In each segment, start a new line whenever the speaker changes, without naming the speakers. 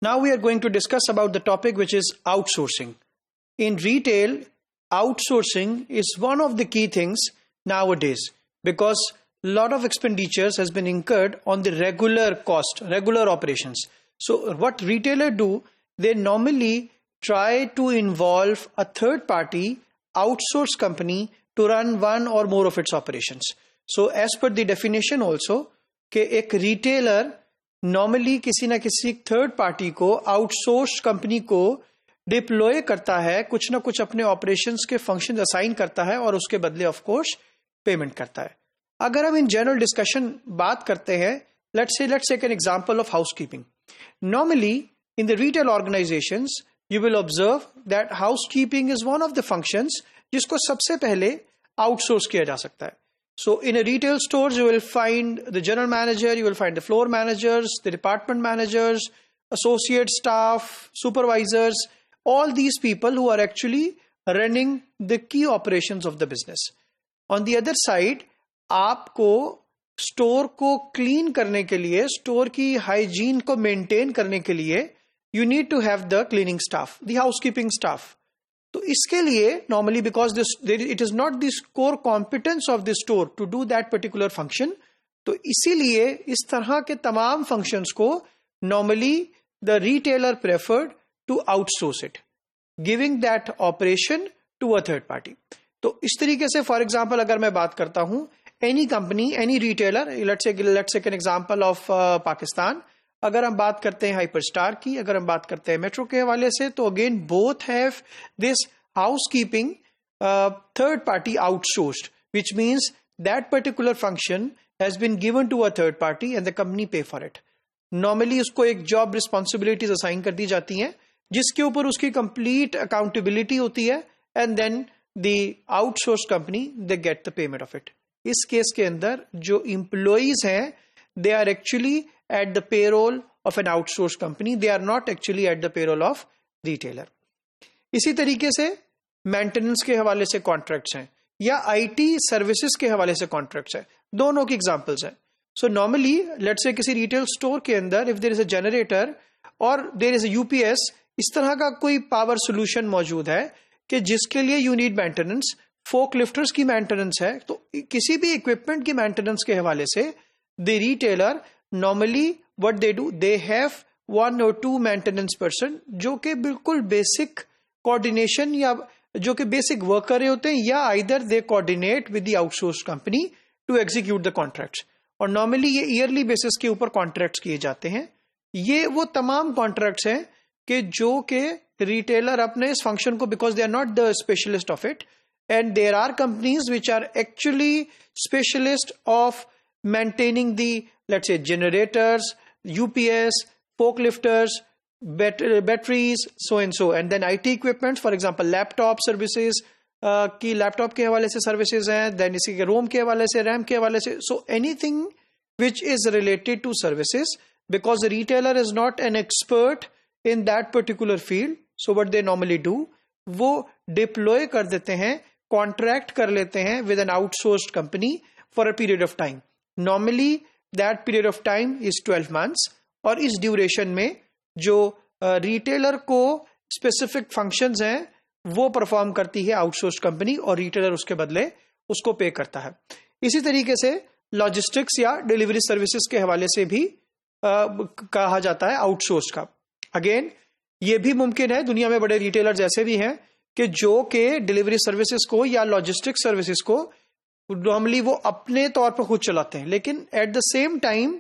Now we are going to discuss about the topic which is outsourcing. In retail, outsourcing is one of the key things nowadays because a lot of expenditures has been incurred on the regular cost, regular operations. So what retailer do, they normally try to involve a third party outsource company to run one or more of its operations. So as per the definition also, कि एक retailer normally किसी ना किसी third party को outsource company को deploy करता है, कुछ ना कुछ अपने ऑपरेशंस के फंक्शन असाइन करता है और उसके बदले ऑफ कोर्स पेमेंट करता है. अगर हम इन जनरल डिस्कशन बात करते हैं, let's take an example of housekeeping. Normally in the retail organisations you will observe that housekeeping is one of the functions जिसको सबसे पहले आउटसोर्स किया जा सकता है. So in a retail stores, you will find the general manager, you will find the floor managers, the department managers, associate staff, supervisors, all these people who are actually running the key operations of the business. On the other side, आपको store को clean करने के लिए, store की hygiene को maintain करने के लिए, you need to have the cleaning staff, the housekeeping staff. तो इसके लिए normally because it is not the core competence of the store to do that particular function, तो इसीलिए इस तरह के तमाम फंक्शंस को normally the retailer preferred to outsource it, giving that operation to a third party. तो इस तरीके से फॉर एग्जांपल अगर मैं बात करता हूं, any company, any retailer, let's take an example of Pakistan. अगर हम बात करते हैं हाइपरस्टार की, अगर हम बात करते हैं मेट्रो के हवाले से, तो again both have this housekeeping third party outsourced, which means that particular function has been given to a third party and the company pay for it. Normally उसको एक जॉब रिस्पॉन्सिबिलिटीज असाइन कर दी जाती हैं जिसके ऊपर उसकी कंप्लीट अकाउंटेबिलिटी होती है, and then the outsource company they get the payment of it. इस केस के अंदर जो एम्प्लॉइज हैं, they are actually at the payroll of an outsourced company. They are not actually at the payroll of retailer. इसी तरीके से maintenance के हवाले से कॉन्ट्रैक्ट्स हैं या आईटी सर्विसेज के हवाले से कॉन्ट्रैक्ट्स हैं. दोनों की एग्जांपल्स हैं. सो नॉर्मली लेट्स से किसी रिटेल स्टोर के अंदर if there is a generator और देयर इज अ यूपीएस, इस तरह का कोई पावर सोल्यूशन मौजूद है कि जिसके लिए you need maintenance, fork lifters की मेंटेनेंस है, तो किसी भी इक्विपमेंट की मेंटेनेंस के हवाले से the retailer normally what they do, they have 1 or 2 maintenance person जो कि बिल्कुल बेसिक कोऑर्डिनेशन या जो कि बेसिक वर्क कर रहे होते हैं, या either they coordinate with the outsourced company to execute the contracts. और नॉर्मली ये ईयरली बेसिस के ऊपर कॉन्ट्रैक्ट्स किए जाते हैं. ये वो तमाम कॉन्ट्रैक्ट्स हैं कि जो कि रिटेलर अपने इस फंक्शन को, because they are not the specialist of it, and there are companies which are actually specialist of maintaining the, let's say, generators, UPS, forklifters, batteries, so and so, and then IT equipment, for example, laptop services की laptop के हवाले से services हैं, then इसी के रोम के हवाले से, रैम के हवाले से. So anything which is related to services, because the retailer is not an expert in that particular field, so what they normally do, वो डिप्लॉय कर देते हैं, कॉन्ट्रैक्ट कर लेते हैं with an outsourced company for a period of time. Normally that period of time is 12 months, और इस duration में जो रिटेलर को स्पेसिफिक फंक्शंस हैं वो परफॉर्म करती है आउटसोर्स कंपनी, और रिटेलर उसके बदले उसको पे करता है. इसी तरीके से लॉजिस्टिक्स या डिलीवरी सर्विसेज के हवाले से भी कहा जाता है आउटसोर्स का. अगेन ये भी मुमकिन है, दुनिया में बड़े रिटेलर्स ऐसे भी हैं कि जो के डिलीवरी सर्विसेज को या लॉजिस्टिक्स सर्विसेज को नॉर्मली वो अपने तौर पर खुद चलाते हैं, लेकिन एट द सेम टाइम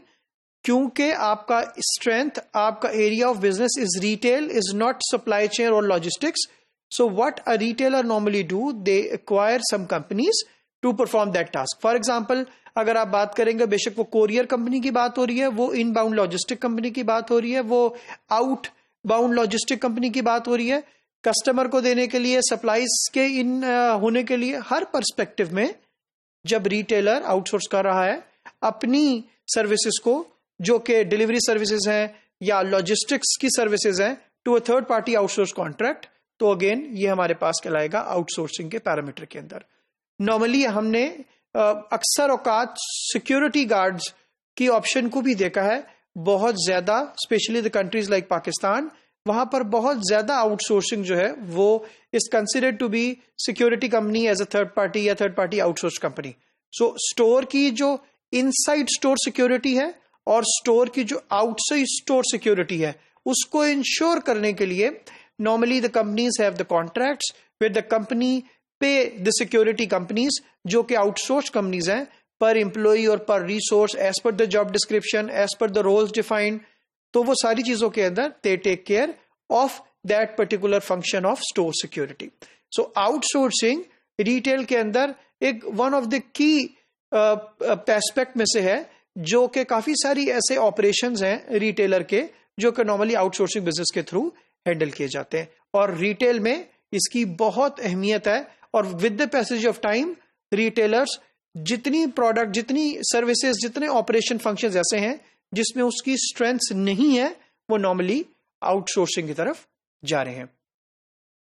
क्योंकि आपका स्ट्रेंथ, आपका area of business is retail, is not supply chain और logistics, so what a retailer normally do, they acquire some companies to perform that task. For example अगर आप बात करेंगे, बेशक वो कोरियर कंपनी की बात हो रही है, वो इनबाउंड लॉजिस्टिक कंपनी की बात हो रही है, वो आउट बाउंड लॉजिस्टिक कंपनी की बात हो रही है, कस्टमर को देने के लिए, सप्लाईज के इन होने के लिए, हर पर्सपेक्टिव में जब रिटेलर आउटसोर्स कर रहा है अपनी सर्विसेज को, जो कि डिलीवरी सर्विसेज हैं या लॉजिस्टिक्स की सर्विसेज हैं, to a third party outsource contract, तो अगेन ये हमारे पास कहलाएगा आउटसोर्सिंग के पैरामीटर के अंदर. नॉर्मली हमने अक्सर औकात सिक्योरिटी गार्ड्स की ऑप्शन को भी देखा है बहुत ज्यादा, specially the countries like Pakistan, वहां पर बहुत ज्यादा आउटसोर्सिंग जो है वो is considered to be security company as a third party या third party outsource company. So store की जो इनसाइड स्टोर सिक्योरिटी है और स्टोर की जो आउटसाइड स्टोर सिक्योरिटी है, उसको इंश्योर करने के लिए normally the companies have the contracts with the company पे द सिक्योरिटी कंपनीज, जो कि आउटसोर्स कंपनीज हैं, पर एम्प्लॉई और per resource as per the job description, as per the roles defined. तो वो सारी चीजों के अंदर they take care of that particular function of store security. So outsourcing retail के अंदर एक one of the key aspect में से है, जो कि काफी सारी ऐसे ऑपरेशंस हैं रिटेलर के जो कि नॉर्मली आउटसोर्सिंग बिजनेस के थ्रू हैंडल किए जाते हैं, और रिटेल में इसकी बहुत अहमियत है। और with the passage of time retailers जितनी प्रोडक्ट, जितनी सर्विसेज, जितने ऑपरेशन फंक्शंस ऐसे हैं जिसमें उसकी स्ट्रेंथ नहीं है, वो नॉर्मली आउटसोर्सिंग की तरफ जा रहे हैं।